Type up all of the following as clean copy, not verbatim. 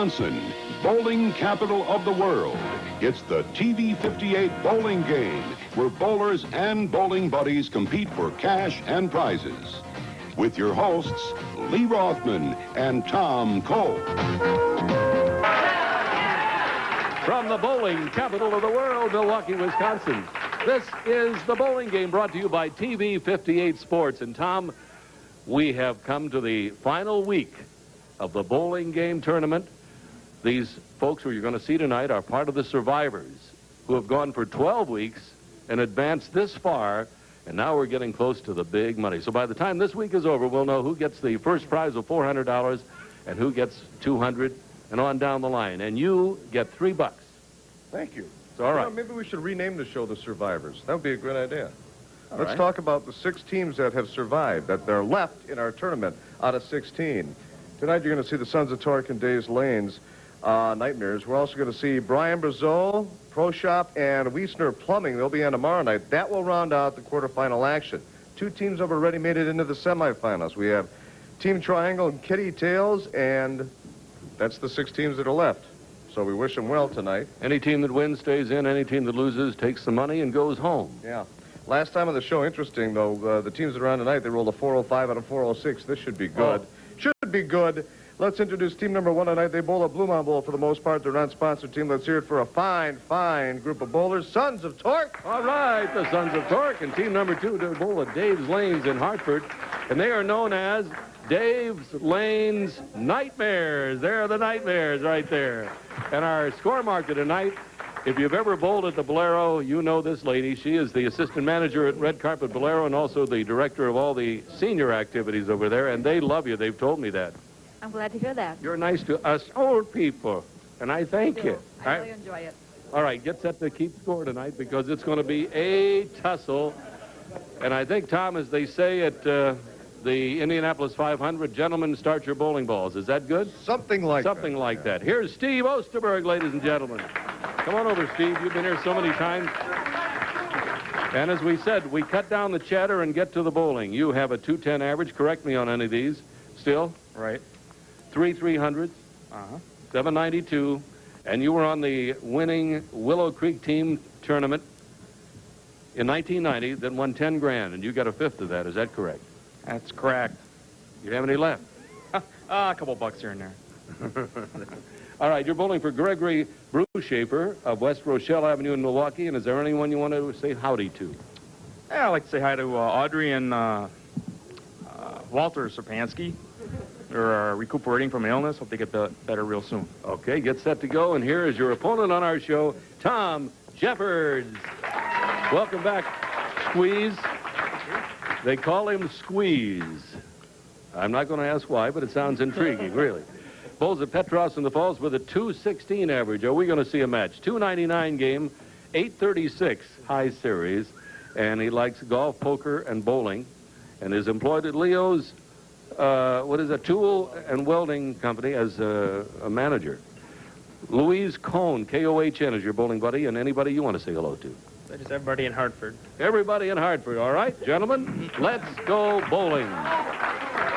Wisconsin, bowling capital of the world. It's the TV58 bowling game, where bowlers and bowling buddies compete for cash and prizes. With your hosts, Lee Rothman and Tom Cole. From the bowling capital of the world, Milwaukee, Wisconsin, this is the bowling game brought to you by TV58 Sports. And Tom, we have come to the final week of the bowling game tournament. These folks who you're going to see tonight are part of the survivors who have gone for 12 weeks and advanced this far, and now we're getting close to the big money. So by the time this week is over, we'll know who gets the first prize of $400 and who gets $200 and on down the line. And you get $3. Thank you. It's all right. Maybe we should rename the show The Survivors. That would be a good idea. Let's right. talk about the 6 teams that have survived, that they're left in our tournament out of 16. Tonight you're going to see the Sons of Torque and Dave's Lanes Nightmares. We're also going to see Brian Brazeau, Pro Shop, and Wiesner Plumbing. They'll be on tomorrow night. That will round out the quarterfinal action. 2 teams have already made it into the semifinals. We have Team Triangle and Kitty Tails, and that's the 6 teams that are left. So we wish them well tonight. Any team that wins stays in. Any team that loses takes the money and goes home. Yeah. Last time on the show, interesting, though, the teams that are on tonight, they rolled a 405 out of 406. This should be good. Oh. Should be good. Let's introduce team number 1 tonight. They bowl a Blue Mountain Bowl for the most part. They're an unsponsored team. Let's hear it for a fine, fine group of bowlers. Sons of Torque. All right, the Sons of Torque. And team number 2, they bowl at Dave's Lanes in Hartford. And they are known as Dave's Lanes Nightmares. They're the Nightmares right there. And our score marker tonight, if you've ever bowled at the Bolero, you know this lady. She is the assistant manager at Red Carpet Bolero and also the director of all the senior activities over there. And they love you. They've told me that. I'm glad to hear that. You're nice to us old people, and I thank you. I really enjoy it. All right, get set to keep score tonight because it's going to be a tussle. And I think, Tom, as they say at the Indianapolis 500, gentlemen, start your bowling balls. Is that good? Something like Something like that. Here's Steve Osterberg, ladies and gentlemen. Come on over, Steve. You've been here so many times. And as we said, we cut down the chatter and get to the bowling. You have a 210 average. Correct me on any of these. Still? Right. 3 300s. 792. And you were on the winning Willow Creek team tournament in 1990 that won 10 grand, and you got a fifth of that. Is that correct? That's correct. You have any left? A couple bucks here and there. All right, you're bowling for Gregory Bruschafer of West Rochelle Avenue in Milwaukee, and is there anyone you want to say howdy to? Yeah, I'd like to say hi to Audrey and Walter Serpansky. They're recuperating from illness. Hope they get better real soon. Okay, get set to go, and here is your opponent on our show, Tom Jeffords. Welcome back, Squeeze. They call him Squeeze. I'm not going to ask why, but it sounds intriguing, really. Bowls at Petros in the Falls with a 216 average. Are we going to see a match? 299 game, 836 high series, and he likes golf, poker, and bowling, and is employed at Leo's, tool and welding company as a manager. Louise Cohn, K-O-H-N, is your bowling buddy, and anybody you want to say hello to. Just everybody in Hartford. Everybody in Hartford, all right? Gentlemen, let's go bowling.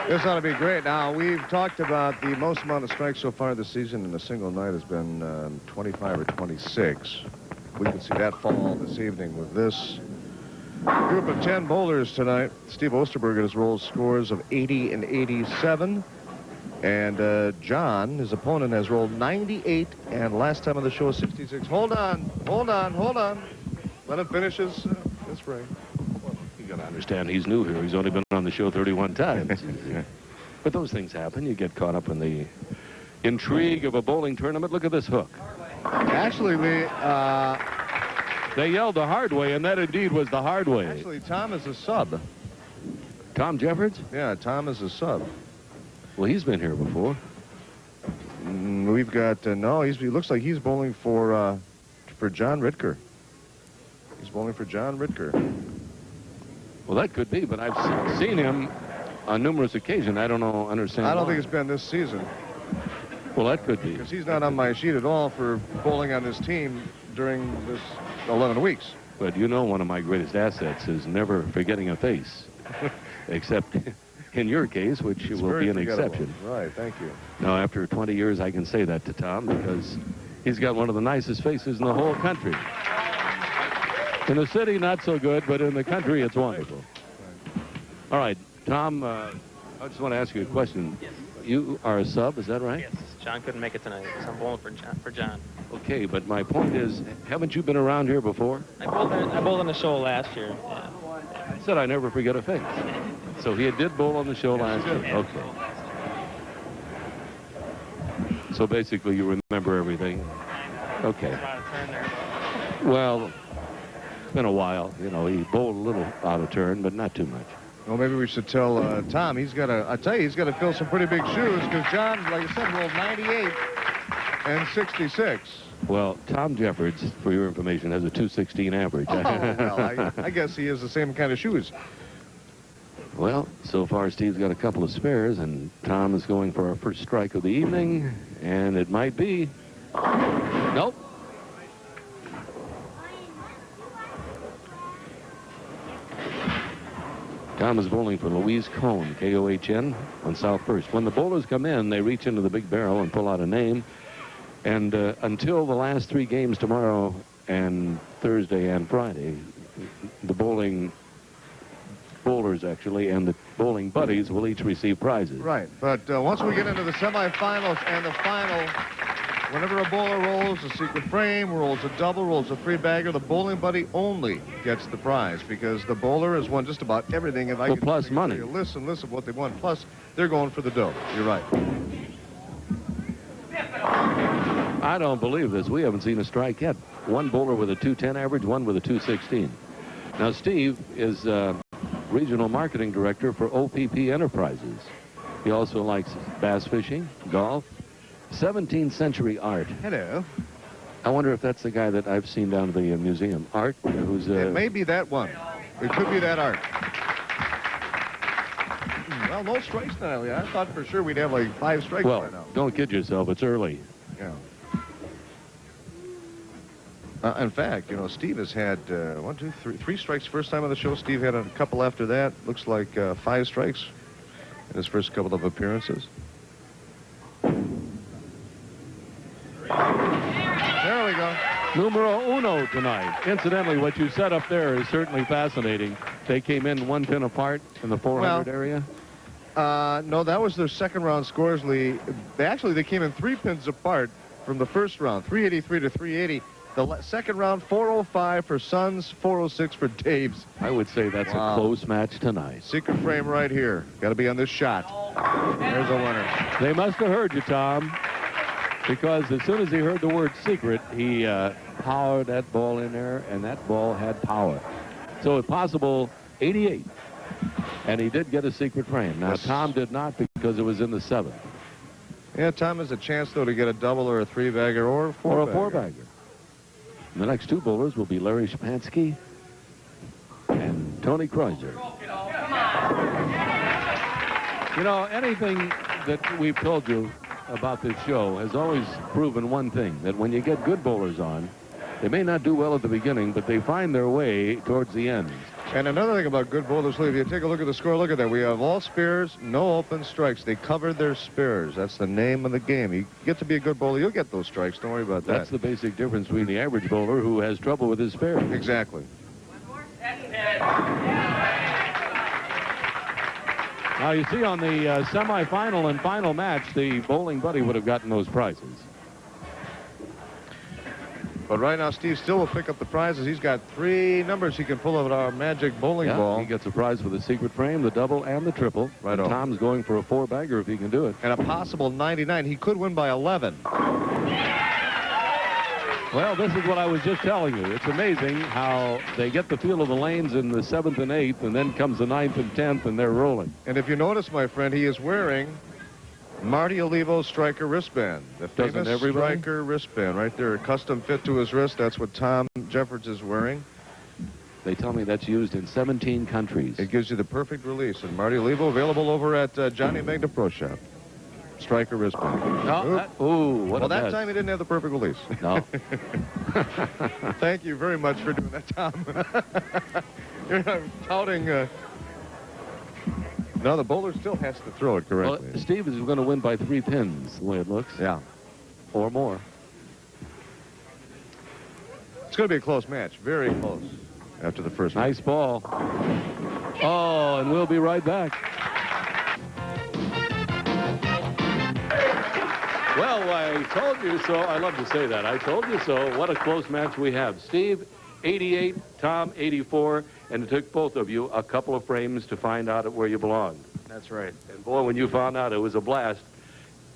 This ought to be great. Now, we've talked about the most amount of strikes so far this season in a single night has been 25 or 26. We can see that fall this evening with this group of 10 bowlers tonight. Steve Osterberg has rolled scores of 80 and 87. And John, his opponent, has rolled 98, and last time on the show, 66. Hold on. Let him finish his ring. You got to understand, he's new here. He's only been on the show 31 times. Yeah. But those things happen. You get caught up in the intrigue of a bowling tournament. Look at this hook. Actually, They yelled the hard way, and that indeed was the hard way. Actually, Tom is a sub. Tom Jeffords? Yeah, Tom is a sub. Well, he's been here before. We've got, no, he looks like he's bowling for John Ritker. He's bowling for John Ritker. Well, that could be, but I've seen him on numerous occasions. I don't understand I don't why. think it's been this season. Well, that could be. Because he's not on my sheet at all for bowling on this team during this 11 weeks. But you know one of my greatest assets is never forgetting a face. Except in your case, which It's will very be an forgettable. exception. Right, thank you. Now, after 20 years, I can say that to Tom because he's got one of the nicest faces in the whole country. In the city, not so good, but in the country, it's wonderful. All right, Tom, I just want to ask you a question. Yes. You are a sub, is that right? Yes. John couldn't make it tonight, so I'm bowling for John. Okay, but my point is, haven't you been around here before? I bowled on the show last year. Yeah. I said I never forget a face. So he did bowl on the show last year. Yeah. Okay. So basically, you remember everything. Okay. Well, it's been a while. You know, he bowled a little out of turn, but not too much. Well, maybe we should tell Tom he's got to, I tell you, he's got to fill some pretty big shoes because John, like I said, rolled 98 and 66. Well, Tom Jeffords, for your information, has a 216 average. Oh, well, I guess he has the same kind of shoes. Well, so far Steve's got a couple of spares, and Tom is going for our first strike of the evening, and it might be. Nope. Tom is bowling for Louise Cohn, K-O-H-N, on South First. When the bowlers come in, they reach into the big barrel and pull out a name. And until the last 3 games tomorrow and Thursday and Friday, the bowlers actually and the bowling buddies will each receive prizes. Right, but once we get into the semifinals and the final, whenever a bowler rolls a secret frame, rolls a double, rolls a 3-bagger, the bowling buddy only gets the prize because the bowler has won just about everything. If I Well, could plus money. listen what they won. Plus, they're going for the dough. You're right. I don't believe this. We haven't seen a strike yet. One bowler with a 210 average, one with a 216. Now, Steve is regional marketing director for OPP Enterprises. He also likes bass fishing, golf, 17th century art. Hello. I wonder if that's the guy that I've seen down at the museum. Art, who's... It may be that one. It could be that Art. Well, no strikes tonight. I thought for sure we'd have like 5 strikes well, by now. don't kid yourself. It's early. Yeah. In fact, you know, Steve has had 3 strikes first time on the show. Steve had a couple after that. Looks like 5 strikes in his first couple of appearances. There we go. Numero uno tonight. Incidentally, what you set up there is certainly fascinating. They came in 1 pin apart in the 400 area. No, that was their second round scores, Lee. They came in 3 pins apart from the first round, 383 to 380. The second round, 405 for Sons, 406 for Dave's. I would say that's a close match tonight. Secret frame right here. Got to be on this shot. There's a winner. They must have heard you, Tom, because as soon as he heard the word secret, he powered that ball in there, and that ball had power. So if possible, 88. And he did get a secret frame. Now, Yes. Tom did not because it was in the 7th. Yeah, Tom has a chance, though, to get a double or a 3-bagger or a 4-bagger. Or a 4-bagger. The next 2 bowlers will be Larry Shapansky and Tony Kreuzer. You know, anything that we've told you about this show has always proven one thing, that when you get good bowlers on, they may not do well at the beginning, but they find their way towards the end. And another thing about good bowlers, Lee, if you take a look at the score, look at that. We have all spares, no open strikes. They covered their spares. That's the name of the game. You get to be a good bowler, you'll get those strikes. Don't worry about that. That's the basic difference between the average bowler who has trouble with his spares. Exactly. Now, you see on the semifinal and final match, the bowling buddy would have gotten those prizes. But right now, Steve still will pick up the prizes. He's got 3 numbers he can pull out of our magic bowling ball. He gets a prize for the secret frame, the double, and the triple. Right on. Tom's going for a 4-bagger if he can do it. And a possible 99. He could win by 11. Well, this is what I was just telling you. It's amazing how they get the feel of the lanes in the 7th and 8th, and then comes the 9th and 10th, and they're rolling. And if you notice, my friend, he is wearing Marty Olivo's striker wristband. The famous striker wristband right there, custom fit to his wrist. That's what Tom Jeffords is wearing. They tell me that's used in 17 countries. It gives you the perfect release. And Marty Olivo available over at Johnny Magna Pro Shop. Striker wristband. Well, that time he didn't have the perfect release. No. Thank you very much for doing that, Tom. You're not touting No, the bowler still has to throw it correctly. Well, Steve is going to win by 3 pins, the way it looks. Yeah. Or more. It's going to be a close match. Very close after the first Nice ball. Oh, and we'll be right back. Well, I told you so. I love to say that. I told you so. What a close match we have. Steve, 88, Tom, 84, and it took both of you a couple of frames to find out where you belonged. That's right. And boy, when you found out, it was a blast.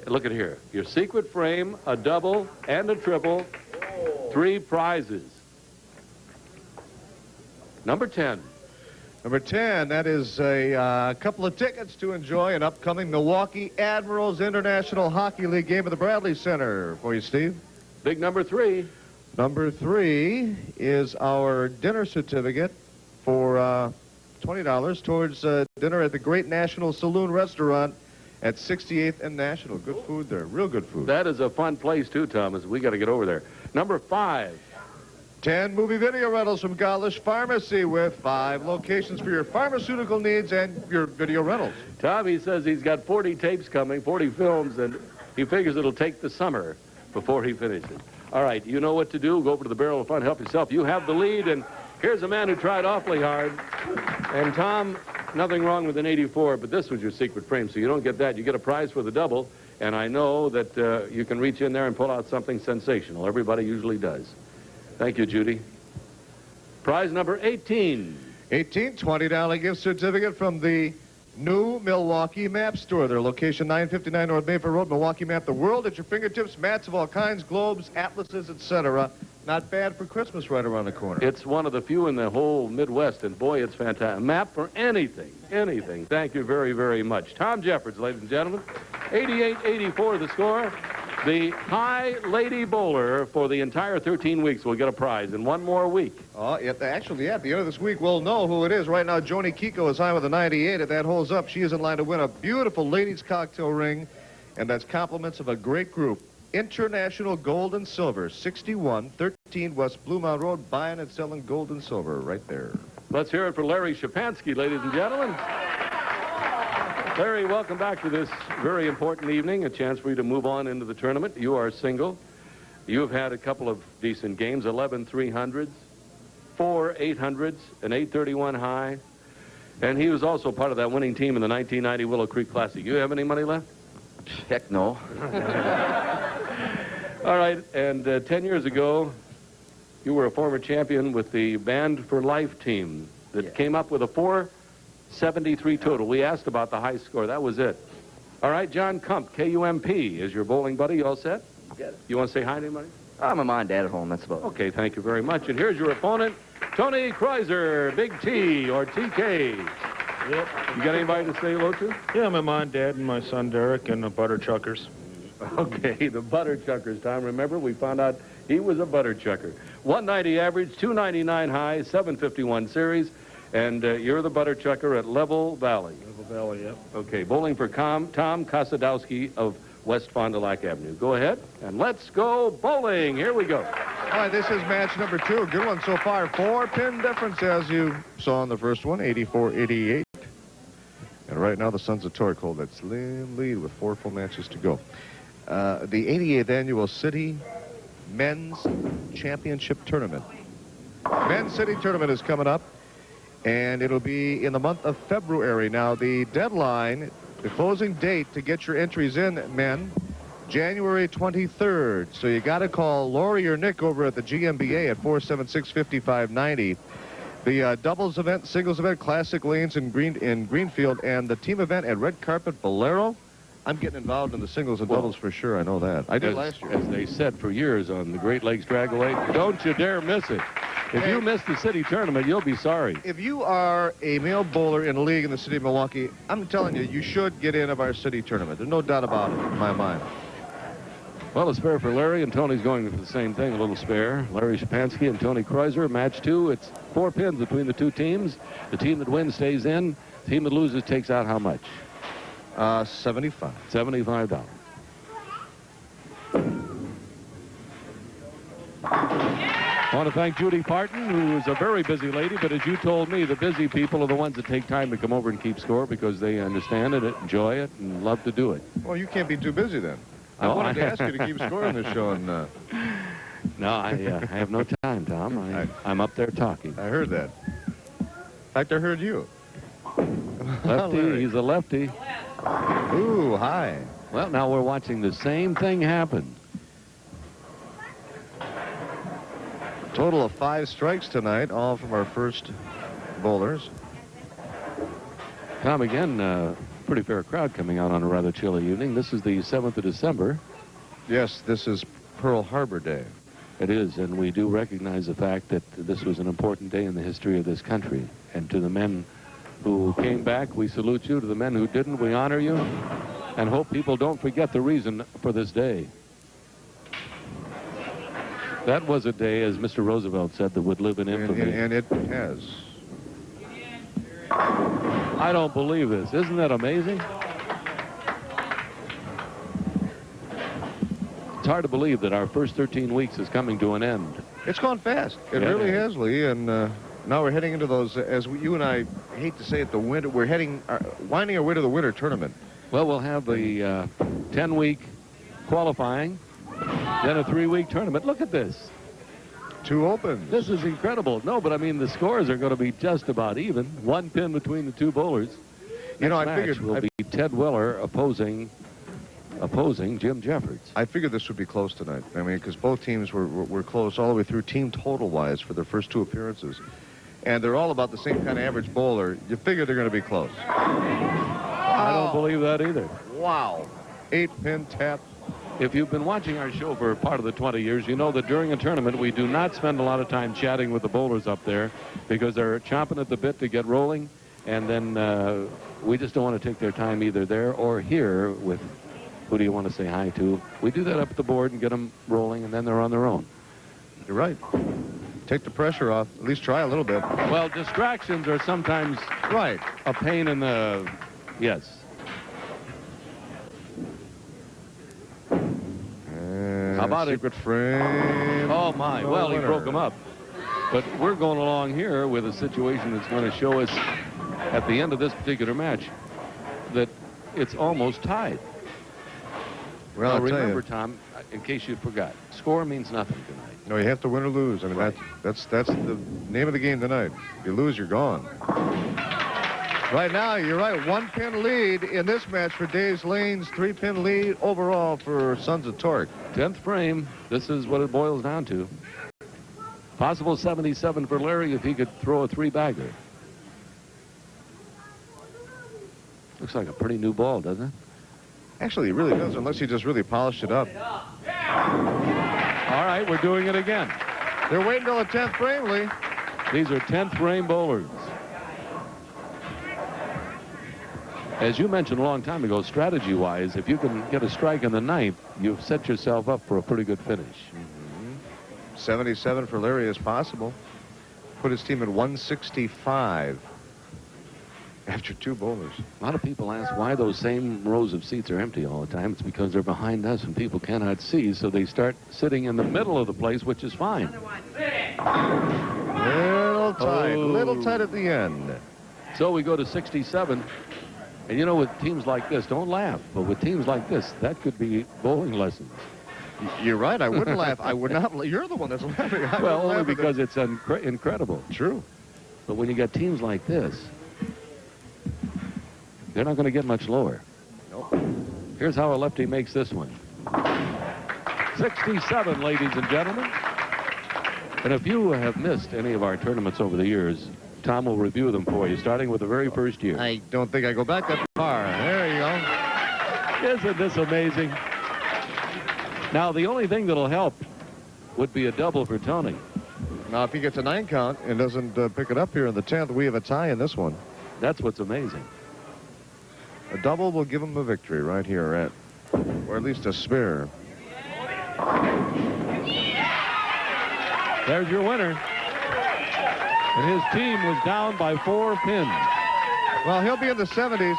Look at here. Your secret frame, a double and a triple, 3 prizes. Number 10. Number 10, that is a couple of tickets to enjoy an upcoming Milwaukee Admirals International Hockey League game at the Bradley Center for you, Steve. Big number 3. Number 3 is our dinner certificate for $20 towards dinner at the Great National Saloon Restaurant at 68th and National. Good food there. Real good food. That is a fun place, too, Thomas. We got to get over there. Number 5. 10 movie video rentals from Gaulish Pharmacy with 5 locations for your pharmaceutical needs and your video rentals. Tommy says he's got 40 tapes coming, 40 films, and he figures it'll take the summer before he finishes. All right, you know what to do. Go over to the Barrel of Fun, help yourself. You have the lead, and here's a man who tried awfully hard. And Tom, nothing wrong with an 84, but this was your secret frame, so you don't get that. You get a prize for the double, and I know that you can reach in there and pull out something sensational. Everybody usually does. Thank you, Judy. Prize number 18. 18, $20 gift certificate from the new Milwaukee Map Store. Their location, 959 North Mayfair Road, Milwaukee. Map the world at your fingertips. Mats of all kinds, globes, atlases, etc. Not bad for Christmas right around the corner. It's one of the few in the whole Midwest, and boy, it's fantastic. Map for anything, anything. Thank you very, very much. Tom Jeffords, ladies and gentlemen. 88-84 the score. The high lady bowler for the entire 13 weeks will get a prize in one more week. Oh, actually, at the end of this week, we'll know who it is. Right now, Joni Kiko is high with a 98. If that holds up, she is in line to win a beautiful ladies' cocktail ring, and that's compliments of a great group. International Gold and Silver, 6113 West Blue Mountain Road, buying and selling gold and silver right there. Let's hear it for Larry Shapansky, ladies and gentlemen. Larry, welcome back to this very important evening, a chance for you to move on into the tournament. You are single. You have had a couple of decent games, 11 300s, 4 800s, an 831 high, and he was also part of that winning team in the 1990 Willow Creek Classic. You have any money left? Heck no. All right, and 10 years ago, you were a former champion with the Band for Life team that came up with a 473 total. We asked about the high score. That was it. All right, John Kump, KUMP, is your bowling buddy. You all set? Get it. You want to say hi to anybody? I'm a mom and dad at home. That's about it. Okay, thank you very much. And here's your opponent, Tony Kreuzer, Big T, or TK. Yep. You got anybody to say hello to? Yeah, my mom, dad, and my son Derek, and the Butter Chuckers. Okay, the Butter Chuckers, Tom. Remember, we found out he was a Butter Chucker. 190 average, 299 high, 751 series, and you're the Butter Chucker at Level Valley. Level Valley, yep. Okay, bowling for Tom Kosadowski of West Fond du Lac Avenue. Go ahead, and let's go bowling. Here we go. All right, this is match number 2. Good one so far. 4-pin difference, as you saw in the first one, 84-88. And right now, the Sons of Torque hold that slim lead with 4 full matches to go. The 88th Annual City Men's Championship Tournament. Men's City Tournament is coming up, and it'll be in the month of February. Now, the deadline, the closing date to get your entries in, men, January 23rd. So you got to call Lori or Nick over at the GMBA at 476-5590. The doubles event, singles event, Classic Lanes in Greenfield, and the team event at Red Carpet Bolero. I'm getting involved in the singles and doubles for sure. I know that. I did last year. As they said for years on the Great Lakes Dragaway, don't you dare miss it. If you miss the city tournament, you'll be sorry. If you are a male bowler in a league in the city of Milwaukee, I'm telling you, you should get in of our city tournament. There's no doubt about it in my mind. Well, a spare for Larry, and Tony's going for the same thing, a little spare. Larry Shapansky and Tony Kreuzer, match 2. It's 4 pins between the two teams. The team that wins stays in. The team that loses takes out how much? $75. $75. I want to thank Judy Parton, who is a very busy lady, but as you told me, the busy people are the ones that take time to come over and keep score because they understand it, enjoy it, and love to do it. Well, you can't be too busy then. I wanted to ask you to keep score on this show. And, no, I have no time, Tom. I'm up there talking. I heard that. In fact, I heard you. Lefty, he's a lefty. Ooh, high. Well, now we're watching the same thing happen. Total of 5 strikes tonight, all from our first bowlers. Tom, again, pretty fair crowd coming out on a rather chilly evening. This is the 7th of December. Yes, this is Pearl Harbor Day. It is, and we do recognize the fact that this was an important day in the history of this country. And to the men who came back, we salute you. To the men who didn't, we honor you and hope people don't forget the reason for this day. That was a day, as Mr. Roosevelt said, that would live in infamy. And it has. I don't believe this. Isn't that amazing? It's hard to believe that our first 13 weeks is coming to an end. It's gone fast. It Yeah, really it has, Lee. And now we're heading into those, you and I hate to say it, the winter. We're winding our way to the winter tournament. Well, we'll have the 10-week qualifying, then a 3-week tournament. Look at this. 2 opens. This is incredible. No, but I mean, the scores are going to be just about even. 1 pin between the 2 bowlers. You know, I Next figured match will be Ted Weller opposing Jim Jeffords. I figured this would be close tonight. I mean, because both teams were close all the way through team total-wise for their first 2 appearances. And they're all about the same kind of average bowler. You figure they're going to be close. I don't believe that either. Wow. 8-pin tap. If you've been watching our show for part of the 20 years, you know that during a tournament, we do not spend a lot of time chatting with the bowlers up there because they're chomping at the bit to get rolling. And then we just don't want to take their time either there or here with who do you want to say hi to. We do that up at the board and get them rolling, and then they're on their own. You're right. Take the pressure off. At least try a little bit. Well, distractions are sometimes right a pain in the... Yes. And how about secret frame? Oh, my. No well, winner. he broke them up. But we're going along here with a situation that's going to show us at the end of this particular match that it's almost tied. Well, now, I'll tell remember, you. Tom, in case you forgot, score means nothing tonight. No, you have to win or lose. I mean, that's the name of the game tonight. If you lose, you're gone. Right now, you're right. 1-pin lead in this match for Dave's Lane's 3-pin lead overall for Sons of Torque. 10th frame. This is what it boils down to. Possible 77 for Larry if he could throw a 3-bagger. Looks like a pretty new ball, doesn't it? Actually, it really does, unless he just really polished it up. All right, we're doing it again. They're waiting till the 10th frame, Lee. These are 10th frame bowlers. As you mentioned a long time ago, strategy-wise, if you can get a strike in the 9th, you've set yourself up for a pretty good finish. 77 for Larry is possible. Put his team at 165 after 2 bowlers. A lot of people ask why those same rows of seats are empty all the time. It's because they're behind us and people cannot see, so they start sitting in the middle of the place, which is fine. Little tight at the end. So we go to 67. And you know, with teams like this, don't laugh, but with teams like this, that could be bowling lessons. You're right. I wouldn't laugh. I would not. You're the one that's laughing. Well, only because it's incredible. True. But when you get teams like this, they're not going to get much lower. Nope. Here's how a lefty makes this one. 67, ladies and gentlemen. And if you have missed any of our tournaments over the years, Tom will review them for you, starting with the very first year. I don't think I go back that far. There you go. Isn't this amazing? Now, the only thing that'll help would be a double for Tony. Now, if he gets a 9 count and doesn't pick it up here in the 10th, we have a tie in this one. That's what's amazing. A double will give him a victory right here, or at least a spare. There's your winner. And his team was down by 4 pins. Well, he'll be in the 70s.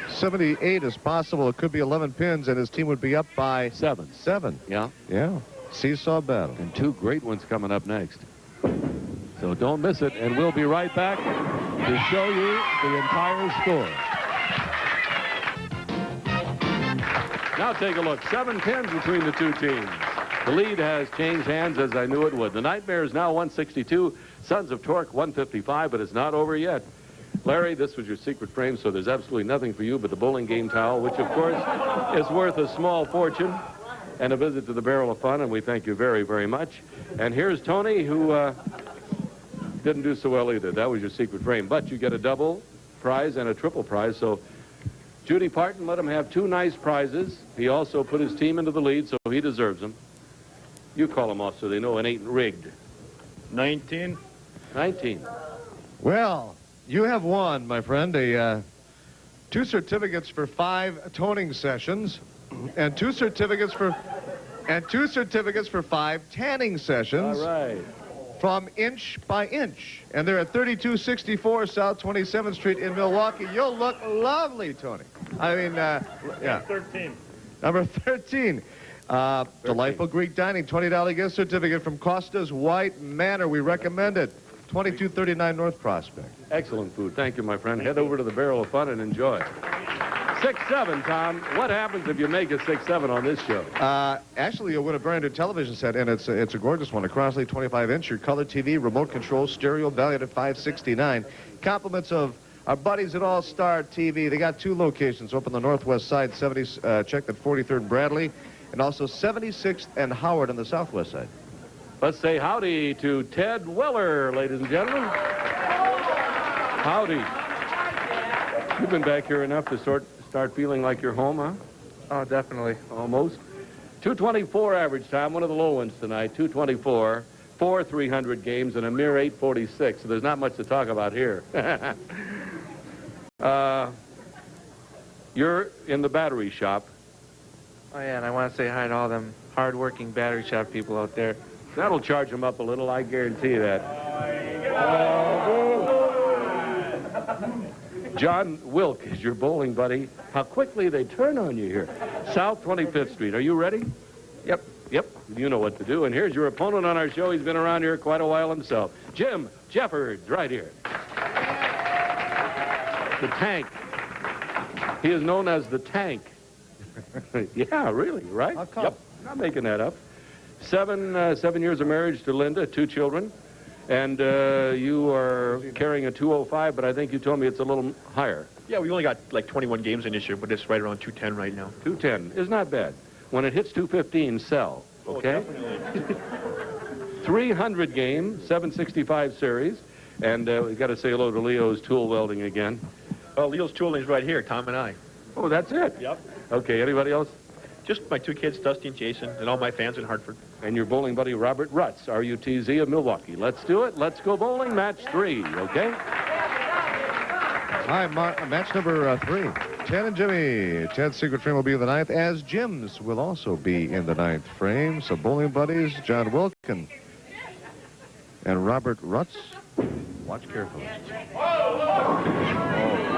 78 is possible. It could be 11 pins, and his team would be up by 7. 7. Yeah. Yeah. Seesaw battle. And two great ones coming up next. So don't miss it, and we'll be right back to show you the entire score. Now take a look. 7-10 between the two teams. The lead has changed hands, as I knew it would. The Nightmares now 162, Sons of Torque 155, but it's not over yet. Larry, this was your secret frame, so there's absolutely nothing for you but the bowling game towel, which, of course, is worth a small fortune, and a visit to the Barrel of Fun, and we thank you very, very much. And here's Tony, who didn't do so well either. That was your secret frame, but you get a double prize and a triple prize, so Judy Parton let him have two nice prizes. He also put his team into the lead, so he deserves them. You call them off so they know it ain't rigged. 19. 19. Well, you have won, my friend, two certificates for 5 toning sessions, and two certificates for 5 tanning sessions. All right. From Inch by Inch, and they're at 3264 South 27th Street in Milwaukee. You'll look lovely, Tony. I mean, yeah. 13. Number 13. Delightful Greek Dining, $20 gift certificate from Costa's White Manor. We recommend it. 2239 North Prospect. Excellent food. Thank you, my friend. Head over to the Barrel of Fun and enjoy. 6-7, Tom. What happens if you make a 6-7 on this show? Actually, you'll win a brand new television set, and it's a gorgeous one. A Crossley 25-inch, your color TV, remote control, stereo, valued at $569. Compliments of our buddies at All Star TV. They got 2 locations up on the northwest side, check at 43rd and Bradley, and also 76th and Howard on the southwest side. Let's say howdy to Ted Weller, ladies and gentlemen. Howdy. You've been back here enough to start feeling like you're home, huh? Oh, definitely. Almost. 224 average time, one of the low ones tonight. 224, 4 300 games, and a mere 846. So there's not much to talk about here. You're in the battery shop. Oh, yeah, and I want to say hi to all them hard-working battery shop people out there. That'll charge them up a little, I guarantee that. John Wilk is your bowling buddy. How quickly they turn on you here. South 25th Street. Are you ready? Yep. Yep. You know what to do. And here's your opponent on our show. He's been around here quite a while himself. Jim Jeffords, right here. The Tank. He is known as the Tank. Yeah, really, right? How come? Yep. I'm not making that up. 7 years of marriage to Linda, 2 children. And you are carrying a 205, but I think you told me it's a little higher. Yeah, we only got like 21 games in this year, but it's right around 210 right now. 210 is not bad. When it hits 215, sell. Okay? Oh, 300 game, 765 series. And we've got to say hello to Leo's Tool Welding again. Well, Leo's Tooling's right here, Tom and I. Oh, that's it? Yep. Okay, anybody else? Just my 2 kids, Dusty and Jason, and all my fans in Hartford. And your bowling buddy, Robert Rutz, RUTZ of Milwaukee. Let's do it. Let's go bowling. Match 3, okay? Hi, match number 3. Ted and Jimmy. Ted's secret frame will be in the 9th, as Jim's will also be in the 9th frame. So bowling buddies, John Wilkin and Robert Rutz. Watch carefully. Oh,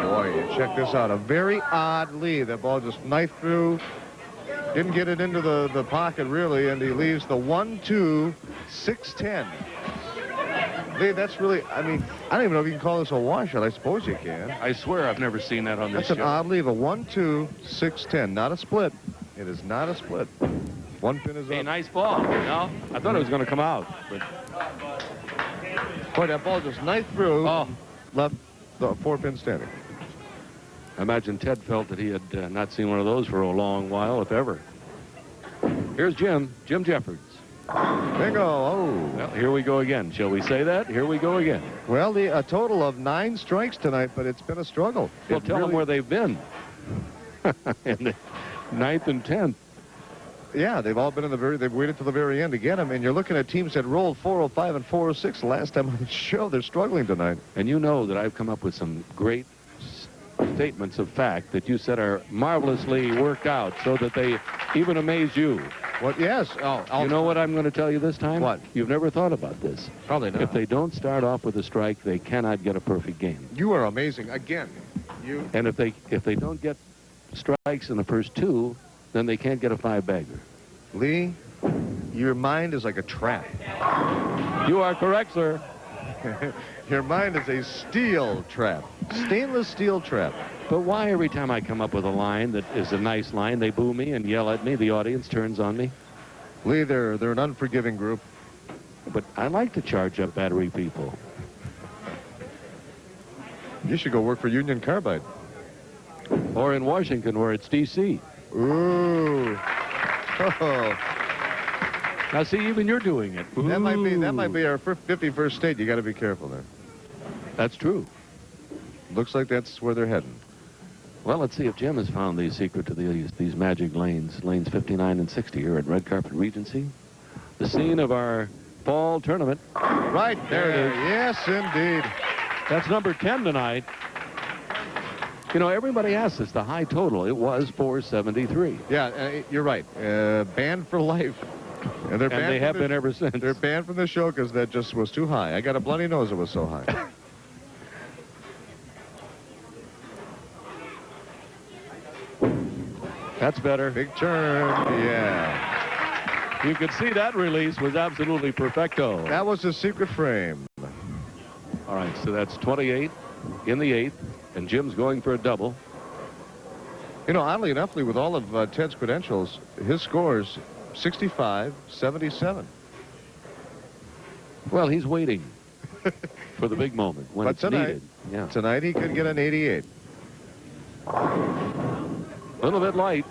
boy. Check this out. A very odd lead. That ball just knifed through. Didn't get it into the pocket, really, and he leaves the 1-2, 6-10. Lee, that's really, I mean, I don't even know if you can call this a washout. I suppose you can. I swear I've never seen that on this show. That's an odd leave, a 1-2, 6-10. Not a split. It is not a split. 1 pin is up. Hey, nice ball. No, I thought it was going to come out. But... Boy, that ball just knifed through. Oh. Left the 4 pin standing. I imagine Ted felt that he had not seen one of those for a long while, if ever. Here's Jim Jeffords. Bingo. Oh. Well, here we go again. Shall we say that? Here we go again. Well, a total of 9 strikes tonight, but it's been a struggle. Well, tell them where they've been. In the 9th and 10th. Yeah, they've all been they've waited till the very end to get them, and you're looking at teams that rolled 405 and 406 last time on the show. They're struggling tonight. And you know that I've come up with some great statements of fact that you said are marvelously worked out so that they even amaze you. What? Yes. Oh, you know what I'm going to tell you this time? What? You've never thought about this. Probably not. If they don't start off with a strike, they cannot get a perfect game. You are amazing. Again. And if they don't get strikes in the first 2, then they can't get a 5-bagger. Lee, Your mind is like a trap. You are correct, sir. Your mind is a steel trap. Stainless steel trap. But why every time I come up with a line that is a nice line, they boo me and yell at me, the audience turns on me? Lee, they're an unforgiving group. But I like to charge up battery people. You should go work for Union Carbide. Or in Washington, where it's D.C. Ooh. Oh. Now, see, even you're doing it. Ooh. That might be our 51st state. You got to be careful there. That's true. Looks like that's where they're heading. Well, let's see if Jim has found the secret to these magic lanes. Lanes 59 and 60 here at Red Carpet Regency. The scene of our fall tournament. Right There there. it is. Yes, indeed. That's number 10 tonight. You know, everybody asks us the high total. It was 473. Yeah, you're right. Banned for life. And They have been ever since. They're banned from the show because that just was too high. I got a bloody nose. It was so high. That's better. Big turn. Yeah. You could see that release was absolutely perfecto. That was the secret frame. All right, so that's 28 in the 8th, and Jim's going for a double. You know, oddly enough, Lee, with all of Ted's credentials, his scores 65, 77. Well, he's waiting for the big moment when But it's tonight, needed. Yeah. Tonight he could get an 88. A little bit light.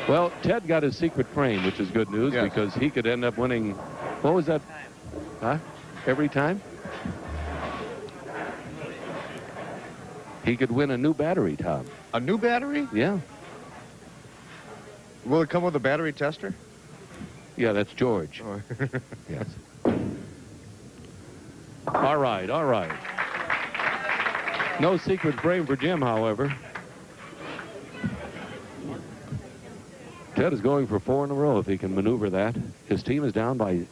Well, Ted got his secret frame, which is good news, Yes. because he could end up winning. What was that? Huh? Every time? He could win a new battery, Tom. A new battery? Yeah. Will it come with a battery tester? Yeah, that's George. Oh. Yes. All right, all right. No secret frame for Jim, however. Ted is going for 4 in a row if he can maneuver that. His team is down by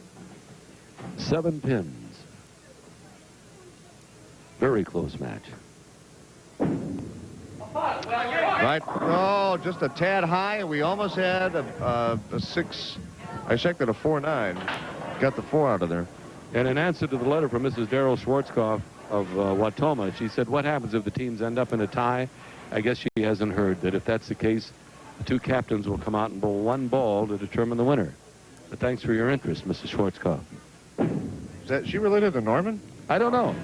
7 pins. Very close match. Right. Oh, just a tad high, and we almost had a 6. I checked at a 4-9. Got the 4 out of there. And in answer to the letter from Mrs. Daryl Schwarzkopf of Watoma, she said, what happens if the teams end up in a tie? I guess she hasn't heard that if that's the case, the 2 captains will come out and bowl 1 ball to determine the winner. But thanks for your interest, Mrs. Schwarzkopf. Is that she related to Norman? I don't know.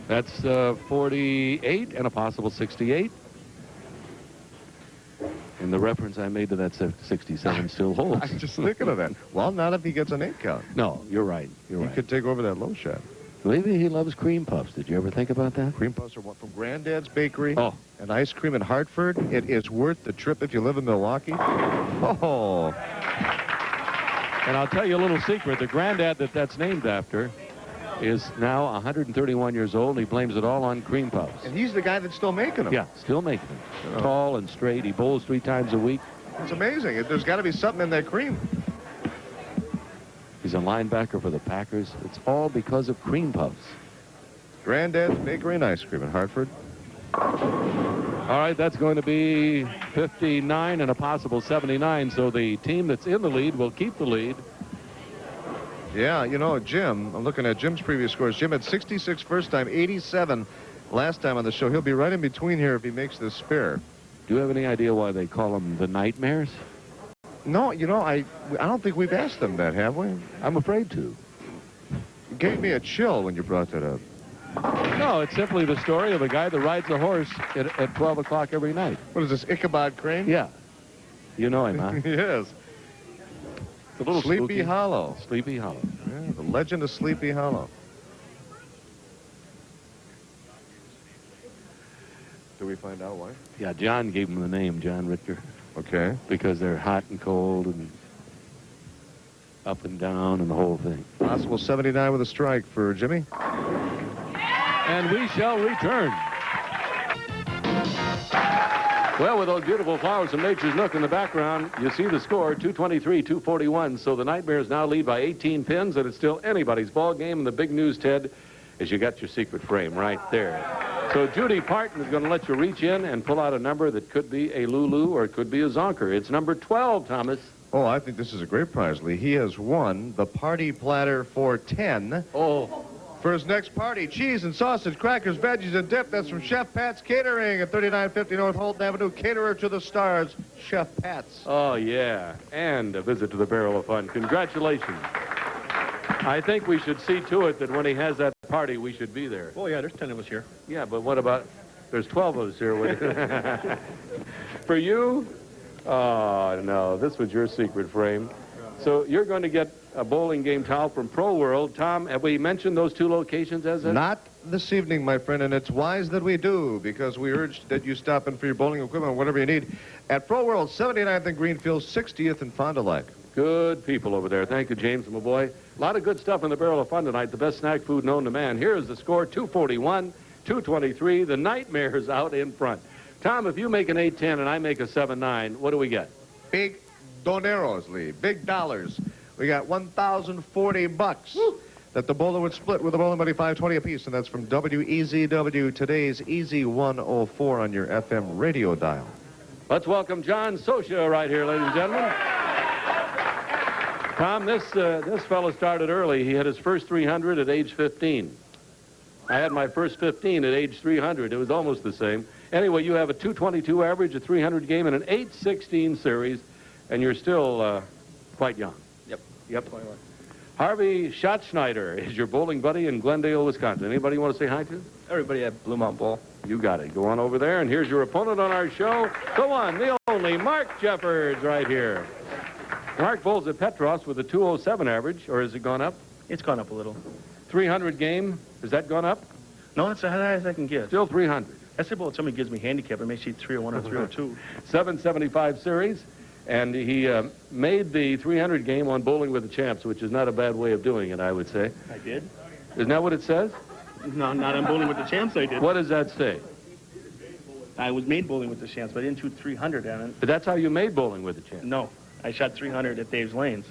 That's 48 and a possible 68. And the reference I made to that 67 still holds. I'm just thinking of that. Well, not if he gets an 8 count. No, you're right. You're He right. could take over that low shot. Maybe he loves cream puffs. Did you ever think about that? Cream puffs are one from Granddad's Bakery. Oh. And ice cream in Hartford. It is worth the trip if you live in Milwaukee. Oh. And I'll tell you a little secret. The granddad that's named after is now 131 years old. He blames it all on cream puffs. And he's the guy that's still making them. Yeah, still making them. Tall and straight. He bowls 3 times a week. It's amazing. There's got to be something in that cream. He's a linebacker for the Packers. It's all because of cream puffs. Granddad's Bakery and Ice Cream in Hartford. All right, that's going to be 59 and a possible 79. So the team that's in the lead will keep the lead. Yeah, you know, Jim, I'm looking at Jim's previous scores. Jim had 66 first time, 87 last time on the show. He'll be right in between here if he makes this spare. Do you have any idea why they call them the Nightmares? No, you know, I don't think we've asked them that, have we? I'm afraid to. It gave me a chill when you brought that up. No, it's simply the story of a guy that rides a horse at 12 o'clock every night. What is this, Ichabod Crane? Yeah. You know him, huh? Yes. It's a little Sleepy spooky. Hollow. Sleepy Hollow. Yeah, the legend of Sleepy Hollow. Do we find out why? Yeah, John gave him the name, John Richter, Okay. because they're hot and cold and up and down and the whole thing. Possible 79 with a strike for Jimmy. And we shall return. Well, with those beautiful flowers from Nature's Nook in the background, you see the score, 223-241. So the Nightmares now lead by 18 pins, and it's still anybody's ball game. And the big news, Ted, is you got your secret frame right there. So Judy Parton is going to let you reach in and pull out a number that could be a Lulu or it could be a Zonker. It's number 12, Thomas. Oh, I think this is a great prize, Lee. He has won the party platter for 10. Oh. For his next party, cheese and sausage, crackers, veggies, and dip. That's from Chef Pat's Catering at 3950 North Holton Avenue. Caterer to the stars, Chef Pat's. Oh, yeah. And a visit to the Barrel of Fun. Congratulations. I think we should see to it that when he has that party, we should be there. Oh, yeah, there's 10 of us here. Yeah, but what about, there's 12 of us here. For you, oh, no, this was your secret frame. So you're going to get a bowling game towel from Pro World. Tom, have we mentioned those two locations as a... Not this evening, my friend, and it's wise that we do, because we urge that you stop in for your bowling equipment, whatever you need, at Pro World, 79th and Greenfield, 60th and Fond du Lac. Good people over there. Thank you, James, my boy. A lot of good stuff in the Barrel of Fun tonight. The best snack food known to man. Here is the score, 241, 223. The Nightmare's out in front. Tom, if you make an 8-10 and I make a 7-9, what do we get? Big doneros, Lee. Big dollars. We got $1,040 that the bowler would split with a bowling buddy, 520 apiece, and that's from WEZW, today's Easy 104 on your FM radio dial. Let's welcome John Socia right here, ladies and gentlemen. Tom, this fellow started early. He had his first 300 at age 15. I had my first 15 at age 300. It was almost the same. Anyway, you have a 222 average, a 300 game, and an 816 series, and you're still quite young. Yep. Harvey Schatzschneider is your bowling buddy in Glendale, Wisconsin. Anybody you want to say hi to? Everybody at Blue Mountain Bowl. You got it. Go on over there, and here's your opponent on our show. Go on, the only Mark Jeffords right here. Mark bowls at Petros with a 207 average, or has it gone up? It's gone up a little. 300 game, has that gone up? No, it's as high as I can get. Still 300. That's about somebody gives me handicap. It makes you 301 or 302. 775 series. And he made the 300 game on Bowling with the Champs, which is not a bad way of doing it, I would say. I did. Isn't that what it says? No, not on Bowling with the Champs, I did. What does that say? I was made Bowling with the Champs, but I didn't shoot 300 on it. But that's how you made Bowling with the Champs? No, I shot 300 at Dave's Lanes.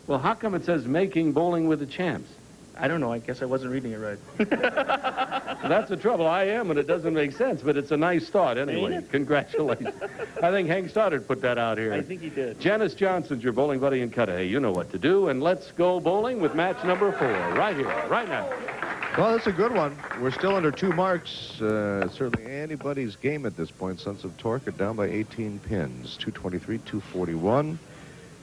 Well, how come it says making Bowling with the Champs? I don't know. I guess I wasn't reading it right. That's the trouble. I am, and it doesn't make sense, but it's a nice thought anyway. Congratulations. I think Hank Stoddard put that out here. I think he did. Janice Johnson's your bowling buddy in Cudahy. You know what to do, and let's go bowling with match number 4 right here, right now. Well, that's a good one. We're still under 2 marks. Certainly anybody's game at this point. Sons of Torque are down by 18 pins. 223, 241.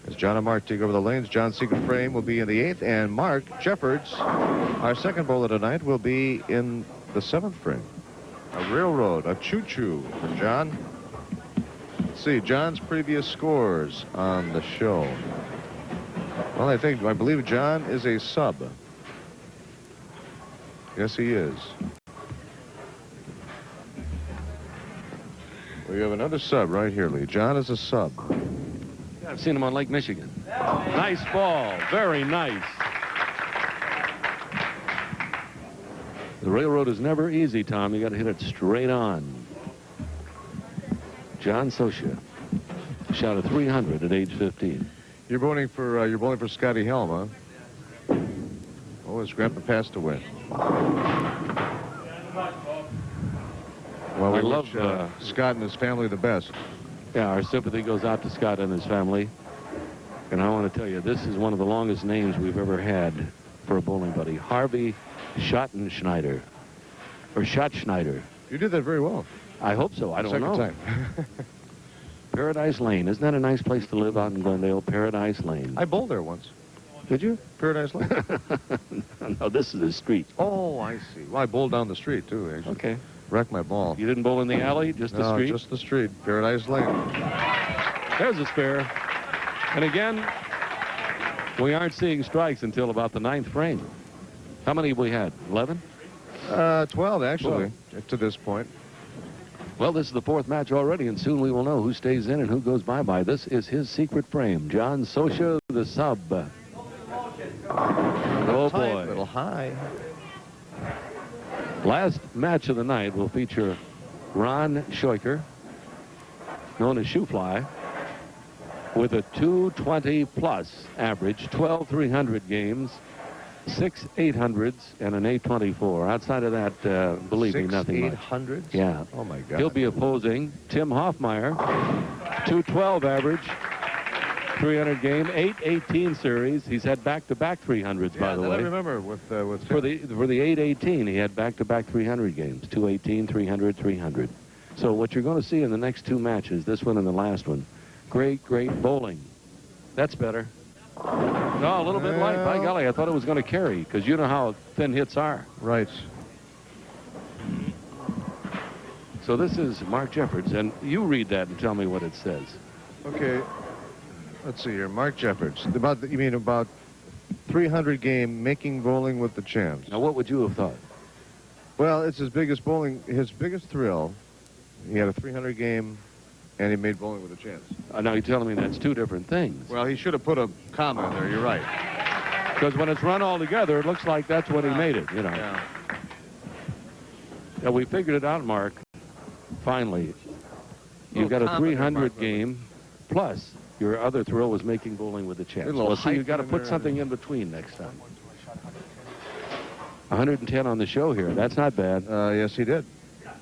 As John and Mark take over the lanes, John's secret frame will be in the 8th, and Mark Jeffords, our second bowler tonight, will be in the 7th frame. A railroad, a choo-choo for John. Let's see, John's previous scores on the show. Well, I believe John is a sub. Yes, he is. We have another sub right here, Lee. John is a sub. I've seen him on Lake Michigan. Nice ball. Very nice. The railroad is never easy, Tom. You got to hit it straight on. John Socia shot a 300 at age 15. You're bowling for Scotty Helm, huh? Oh, his grandpa passed away. Well, we love Scott and his family the best. Yeah, our sympathy goes out to Scott and his family. And I want to tell you, this is one of the longest names we've ever had for a bowling buddy. Harvey Schatzschneider. Or Schatzschneider. You did that very well. I hope so. I don't know. Second time. Paradise Lane. Isn't that a nice place to live out in Glendale? Paradise Lane. I bowled there once. Did you? Paradise Lane? No, this is the street. Oh, I see. Well, I bowled down the street, too, actually. Okay. Wrecked my ball. You didn't bowl in the alley? Just the street? No, just the street. Paradise Lane. There's a spare. And again, we aren't seeing strikes until about the 9th frame. How many have we had? 11? 12, actually, to this point. Well, this is the 4th match already, and soon we will know who stays in and who goes bye-bye. This is his secret frame. John Socia, the sub. Oh, boy. A little high. Last match of the night will feature Ron Scheucher, known as Shoefly, with a 220-plus average, 12 300 games, 6 800s and an 824. Outside of that, believe me, nothing much. 800s? Yeah. Oh, my God. He'll be opposing Tim Hoffmeyer, 212 average, 300 game, 818 series. He's had back-to-back 300s, by the way. I remember with for the 818, he had back-to-back 300 games, 218, 300, 300. So what you're going to see in the next two matches, this one and the last one, great bowling. That's better. No, a little bit light. By golly, I thought it was going to carry, because you know how thin hits are. Right. So this is Mark Jeffords, and you read that and tell me what it says. Okay. Let's see here. Mark Jeffords. You mean about 300 game making bowling with the champs? Now, what would you have thought? Well, it's his biggest thrill. He had a 300 game, and he made bowling with the champs. Now you're telling me that's two different things. Well, he should have put a comma in there. You're right. Because when it's run all together, it looks like that's when he made it, you know. Yeah. Yeah, we figured it out, Mark. Finally. You've got a 300 game, plus your other thrill was making bowling with the champs. Well, see, you've got to put something in between next time. 110 on the show here. That's not bad. Yes, he did.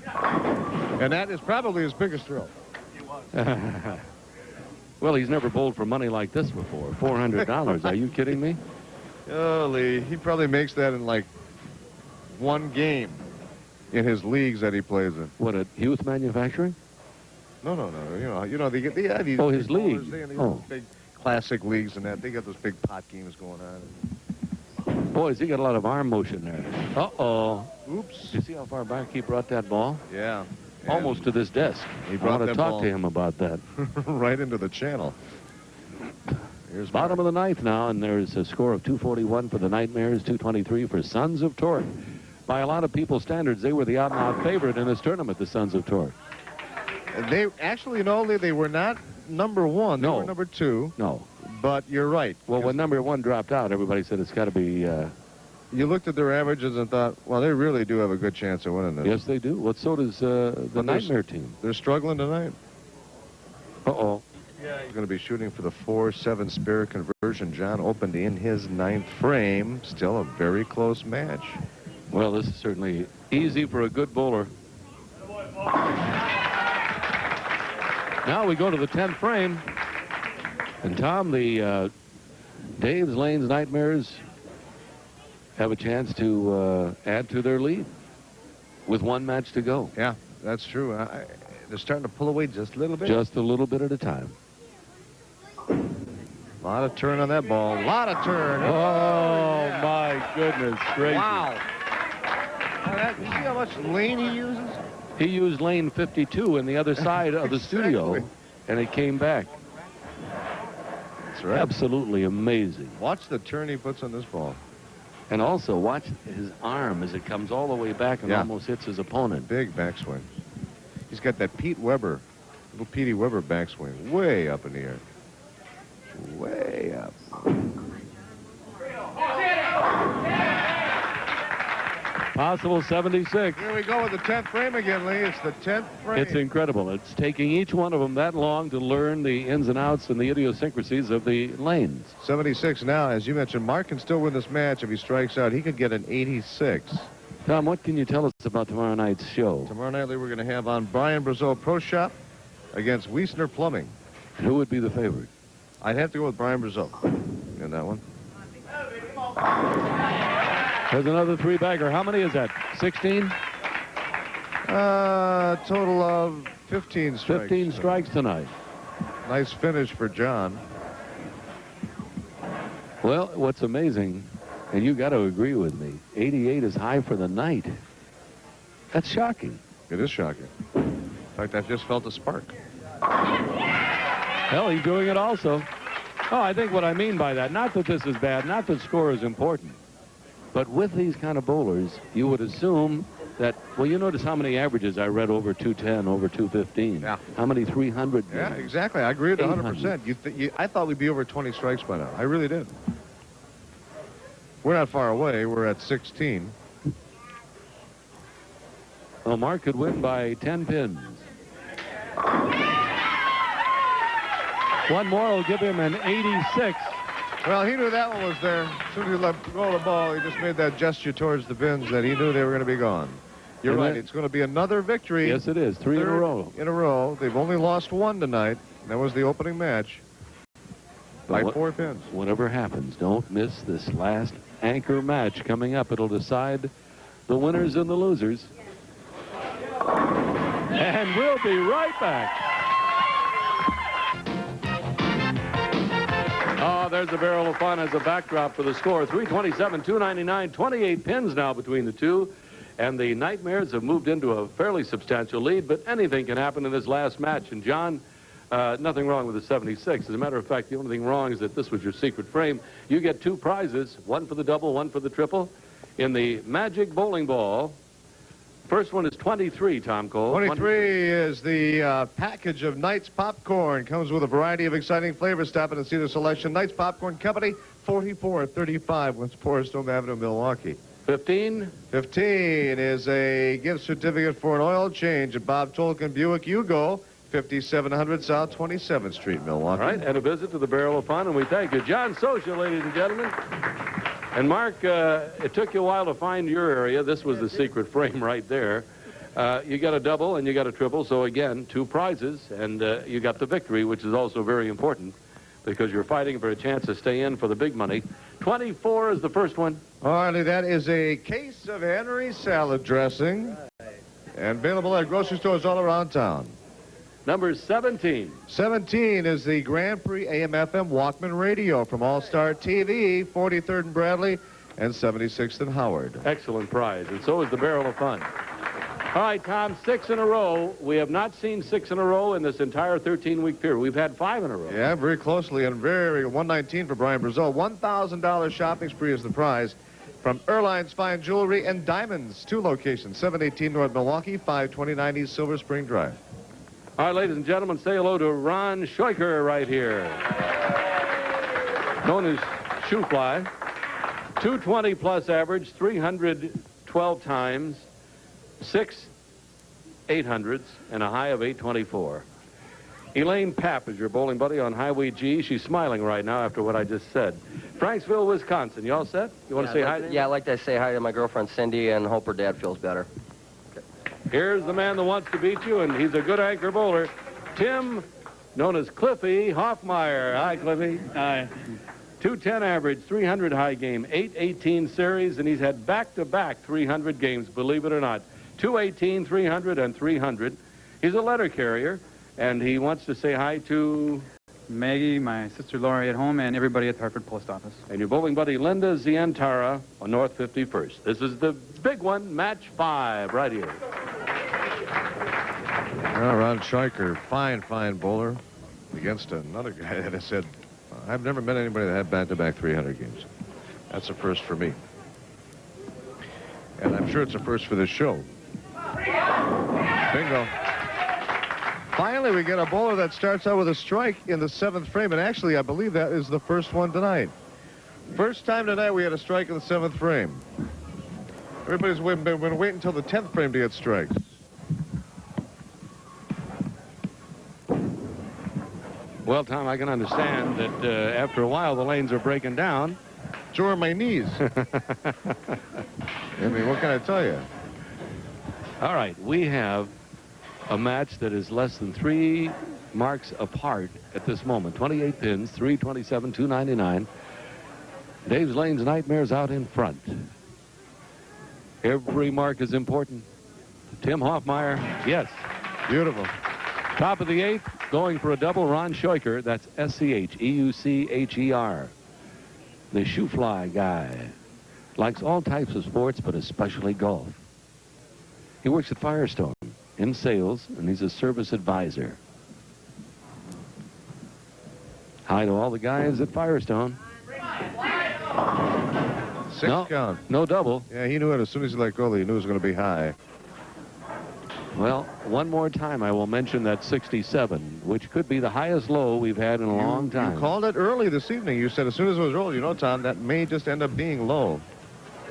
And that is probably his biggest thrill. Well, he's never bowled for money like this before. $400. Are you kidding me? Holy, he probably makes that in like one game in his leagues that he plays in. What, at Youth Manufacturing? No. You know, they get these. Oh, his league. Big classic leagues and that. They got those big pot games going on. Boys, he got a lot of arm motion there. Uh-oh. Oops. You see how far back he brought that ball? Yeah. Almost to this desk. He I want to that talk ball to him about that. right into the channel. Here's Bottom of the ninth now, and there's a score of 241 for the Nightmares, 223 for Sons of Torque. By a lot of people's standards, they were the out-and-out favorite in this tournament, the Sons of Torque. They actually, they were not number one. They were number two. No. But you're right. Well, when number one dropped out, everybody said it's got to be... You looked at their averages and thought, well, they really do have a good chance of winning this. Yes, they do. Well, so does the Nightmare team. They're struggling tonight. Uh-oh. Yeah, he's going to be shooting for the 4-7 spare conversion. John opened in his ninth frame. Still a very close match. Well, this is certainly easy for a good bowler. Now we go to the 10th frame. And Tom, the Dave's Lane's Nightmares have a chance to add to their lead with one match to go. Yeah, that's true. They're starting to pull away just a little bit. Just a little bit at a time. A lot of turn on that ball. A lot of turn. Oh, yeah. My goodness gracious. Wow. You see how much lane he uses? He used lane 52 in the other side of the studio, and it came back. That's right. Absolutely amazing. Watch the turn he puts on this ball. And also watch his arm as it comes all the way back and almost hits his opponent. Big backswing. He's got that little Petey Weber backswing, way up in the air. Way up. Possible 76. Here we go with the 10th frame again, Lee. It's the 10th frame. It's incredible. It's taking each one of them that long to learn the ins and outs and the idiosyncrasies of the lanes. 76 now. As you mentioned, Mark can still win this match if he strikes out. He could get an 86. Tom, what can you tell us about tomorrow night's show? Tomorrow night, Lee, we're going to have on Brian Brazeau Pro Shop against Wiesner Plumbing. And who would be the favorite? I'd have to go with Brian Brazeau in that one. There's another three-bagger. How many is that? 16? Total of 15 strikes. 15 strikes tonight. Nice finish for John. Well, what's amazing, and you got to agree with me, 88 is high for the night. That's shocking. It is shocking. In fact, I've just felt a spark. Hell, he's doing it also. Oh, I think what I mean by that, not that this is bad, not that score is important, but with these kind of bowlers, you would assume that, well, you notice how many averages I read over 210, over 215. Yeah. How many 300? Yeah, exactly. I agree with 100%. I thought we'd be over 20 strikes by now. I really did. We're not far away. We're at 16. Well, Mark could win by 10 pins. One more will give him an 86. Well, he knew that one was there. As soon as he let go of the ball, he just made that gesture towards the bins that he knew they were going to be gone. You're right. It's going to be another victory. Yes, it is. Three in a row. In a row. They've only lost one tonight. That was the opening match. By 4 pins. Whatever happens, don't miss this last anchor match coming up. It'll decide the winners and the losers. And we'll be right back. Oh, there's a barrel of fun as a backdrop for the score. 327-299, 28 pins now between the two. And the Nightmares have moved into a fairly substantial lead, but anything can happen in this last match. And, John, nothing wrong with the 76. As a matter of fact, the only thing wrong is that this was your secret frame. You get 2 prizes, one for the double, one for the triple. In the Magic Bowling Ball, first one is 23, Tom Cole. 23 is the package of Knight's Popcorn. Comes with a variety of exciting flavors. Stop in and see the selection. Knight's Popcorn Company, 4435 West Forest Home Avenue, Milwaukee. 15? 15 is a gift certificate for an oil change at Bob Tolkien Buick Yugo, 5700 South 27th Street, Milwaukee. All right, and a visit to the Barrel of Fun, and we thank you. John Social, ladies and gentlemen. And, Mark, it took you a while to find your area. This was the secret frame right there. You got a double and you got a triple, so, again, 2 prizes, and you got the victory, which is also very important because you're fighting for a chance to stay in for the big money. 24 is the first one. All righty, that is a case of Henry salad dressing and available at grocery stores all around town. Number 17. 17 is the Grand Prix AM/FM Walkman radio from All-Star TV, 43rd and Bradley and 76th and Howard. Excellent prize, and so is the Barrel of Fun. All right, Tom, 6 in a row. We have not seen 6 in a row in this entire 13-week period. We've had 5 in a row. Yeah, very closely, and very 119 for Brian Brazeau. $1,000 shopping spree is the prize from Erline's Fine Jewelry and Diamonds. 2 locations, 718 North Milwaukee, 529 East Silver Spring Drive. All right, ladies and gentlemen, say hello to Ron Scheucher right here, known as Shoe Fly. 220-plus average, 312 times, 6 800s, and a high of 824. Elaine Papp is your bowling buddy on Highway G. She's smiling right now after what I just said. Franksville, Wisconsin. You all set? You want to say hi? Yeah, I'd like to say hi to my girlfriend Cindy and hope her dad feels better. Here's the man that wants to beat you, and he's a good anchor bowler. Tim, known as Cliffy Hoffmeyer. Hi, Cliffy. Hi. 210 average, 300 high game, 818 series, and he's had back-to-back 300 games, believe it or not. 218, 300, and 300. He's a letter carrier, and he wants to say hi to Maggie, my sister Lori at home, and everybody at the Hartford Post Office. And your bowling buddy Linda Zientara on North 51st. This is the big one, match 5, right here. Well, Ron Scheucher, fine bowler against another guy that I said, I've never met anybody that had back-to-back 300 games. That's a first for me. And I'm sure it's a first for this show. Bingo. Finally, we get a bowler that starts out with a strike in the 7th frame, and actually, I believe that is the first one tonight. First time tonight we had a strike in the 7th frame. Everybody's been waiting until the 10th frame to get strikes. Well, Tom, I can understand that after a while the lanes are breaking down. So are my knees. I mean, what can I tell you? All right, we have a match that is less than 3 marks apart at this moment. 28 pins, 327, 299. Dave's Lane's Nightmares out in front. Every mark is important. Tim Hoffmeyer, yes. Beautiful. Top of the 8th, going for a double, Ron Scheucher. That's S-C-H-E-U-C-H-E-R. The shoe fly guy. Likes all types of sports, but especially golf. He works at Firestone in sales, and he's a service advisor. Hi to all the guys at Firestone. 6 count. No double. Yeah, he knew it as soon as he let go. He knew it was going to be high. Well, one more time, I will mention that 67, which could be the highest low we've had in a long time. You called it early this evening. You said as soon as it was rolled, you know, Tom, that may just end up being low.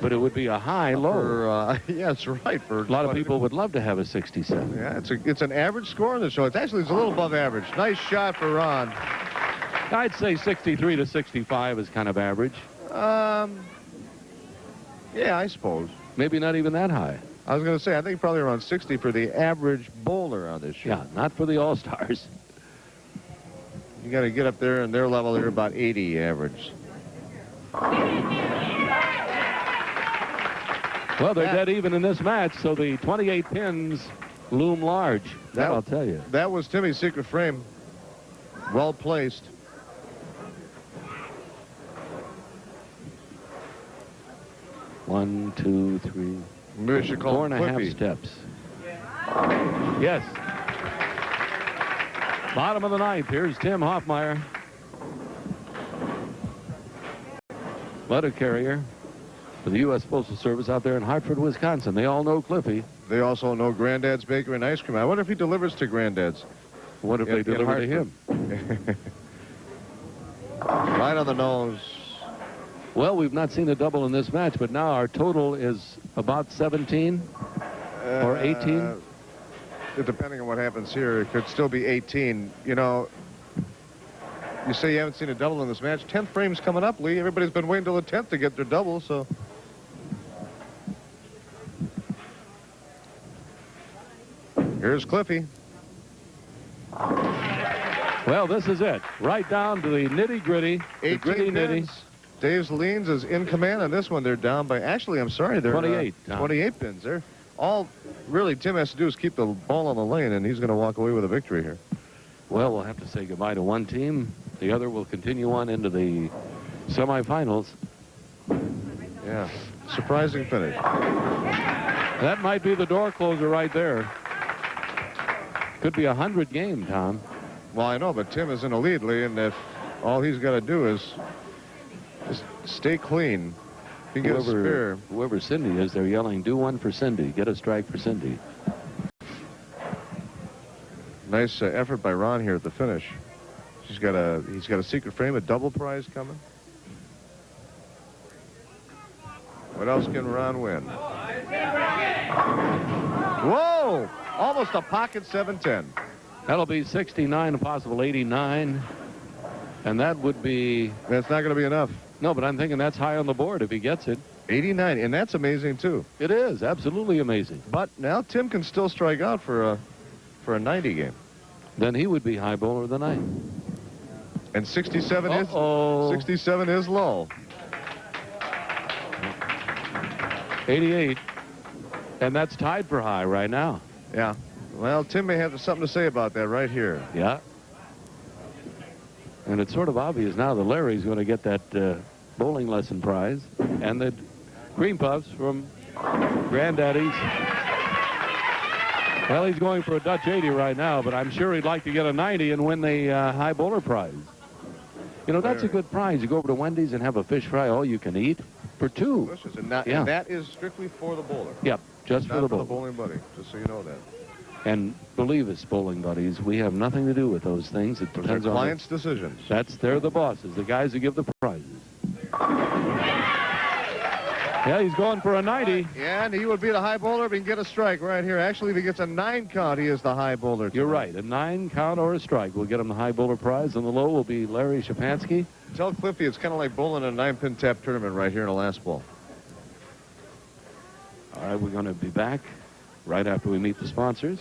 But it would be a high low. Yeah, that's right. For a lot of people would love to have a 67. Yeah, it's an average score in the show. It's a little above average. Nice shot for Ron. I'd say 63 to 65 is kind of average. Yeah, I suppose. Maybe not even that high. I was going to say, I think probably around 60 for the average bowler on this show. Yeah, not for the All-Stars. You got to get up there, and their level, they're about 80 average. Well, they're dead even in this match, so the 28 pins loom large. That I'll tell you. That was Timmy's secret frame. Well placed. One, two, three, Maybe we should call 4.5 steps. Yes. Bottom of the ninth. Here's Tim Hoffmeyer. Letter carrier for the U.S. Postal Service out there in Hartford, Wisconsin. They all know Cliffy. They also know Granddad's Bakery and Ice Cream. I wonder if he delivers to Granddad's. What if they deliver to him? Right on the nose. Well, we've not seen a double in this match, but now our total is about 17 or 18. Depending on what happens here, it could still be 18. You know, you say you haven't seen a double in this match. 10th frame's coming up, Lee. Everybody's been waiting till the 10th to get their double, so. Here's Cliffy. Well, this is it. Right down to the nitty-gritty. The gritty-nitty. Dave's Leans is in command on this one. They're down by, actually, I'm sorry, they're 28. 28 pins. They're all, really, Tim has to do is keep the ball on the lane, and he's going to walk away with a victory here. Well, we'll have to say goodbye to one team. The other will continue on into the semifinals. Yeah, surprising finish. That might be the door closer right there. Could be a 100 game, Tom. Well, I know, but Tim is in a lead, Lee, and if all he's got to do is just stay clean. He can get a spare. Whoever Cindy is, they're yelling, do one for Cindy. Get a strike for Cindy. Nice effort by Ron here at the finish. He's got a secret frame, a double prize coming. What else can Ron win? Whoa! Almost a pocket 710. That'll be 69, a possible 89. And that would be... That's not going to be enough. No, but I'm thinking that's high on the board if he gets it. 89, and that's amazing, too. It is, absolutely amazing. But now Tim can still strike out for a 90 game. Then he would be high bowler of the night. And 67 is low. 88. And that's tied for high right now. Yeah. Well, Tim may have something to say about that right here. Yeah. And it's sort of obvious now that Larry's going to get that bowling lesson prize and the cream puffs from Granddaddy's. Well, he's going for a Dutch 80 right now, but I'm sure he'd like to get a 90 and win the high bowler prize. You know, that's a good prize. You go over to Wendy's and have a fish fry all you can eat for $2. Delicious. And that is strictly for the bowler. Yep, just for the bowler. Not for the bowling buddy, just so you know that. And believe us, bowling buddies, we have nothing to do with those things. It depends on clients' decisions. They're the bosses, the guys who give the prizes. Yeah, he's going for a 90. Yeah, and he would be the high bowler if he can get a strike right here. Actually, if he gets a 9 count, he is the high bowler. You're right. A 9 count or a strike will get him the high bowler prize, and the low will be Larry Shapansky. Tell Cliffy it's kind of like bowling a 9-pin tap tournament right here in the last ball. All right, we're going to be back right after we meet the sponsors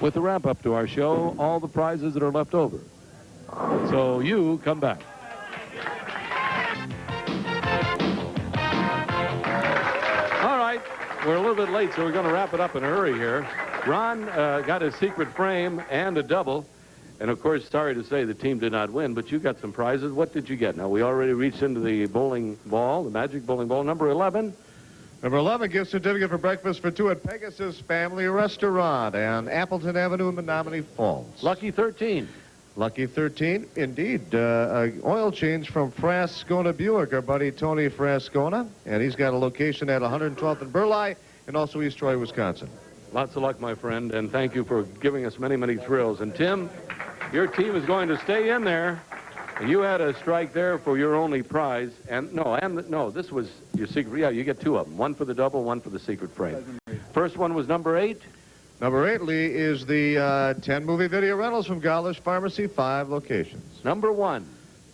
with the wrap-up to our show, all the prizes that are left over. So you come back. All right, we're a little bit late, so we're going to wrap it up in a hurry here. Ron got his secret frame and a double. And, of course, sorry to say the team did not win, but you got some prizes. What did you get? Now, we already reached into the bowling ball, the magic bowling ball, number 11. Number 11, gift certificate for breakfast for 2 at Pegasus Family Restaurant on Appleton Avenue in Menominee Falls. Lucky 13. Lucky 13, indeed. Oil change from Frascona Buick, our buddy Tony Frascona. And he's got a location at 112th and Burleigh and also East Troy, Wisconsin. Lots of luck, my friend, and thank you for giving us many, many thrills. And, Tim, your team is going to stay in there. And you had a strike there for your only prize. And no, this was your secret. Yeah, you get 2 of them. 1 for the double, 1 for the secret frame. First one was number 8. Number 8, Lee, is the 10 movie video rentals from Gowlish Pharmacy, 5 locations. Number 1.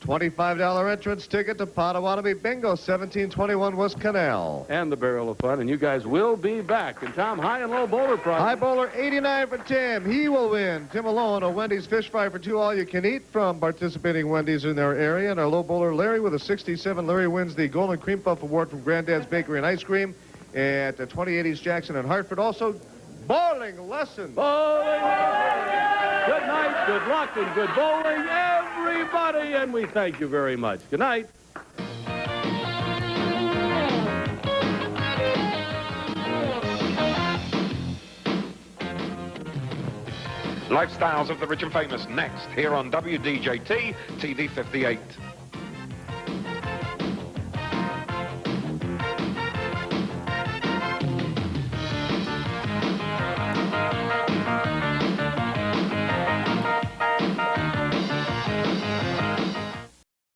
$25 entrance ticket to Potawatomi Bingo, 1721 West Canal. And the Barrel of Fun, and you guys will be back. And Tom, high and low bowler prize. High bowler, 89 for Tim. He will win. Tim alone, a Wendy's fish fry for 2 all you can eat from participating Wendy's in their area. And our low bowler, Larry, with a 67. Larry wins the Golden Cream Puff Award from Granddad's Bakery and Ice Cream at 2080s Jackson and Hartford. Also, bowling lessons. Bowling lessons. Good night, good luck, and good bowling, everybody. And we thank you very much. Good night. Lifestyles of the Rich and Famous next here on WDJT TV 58.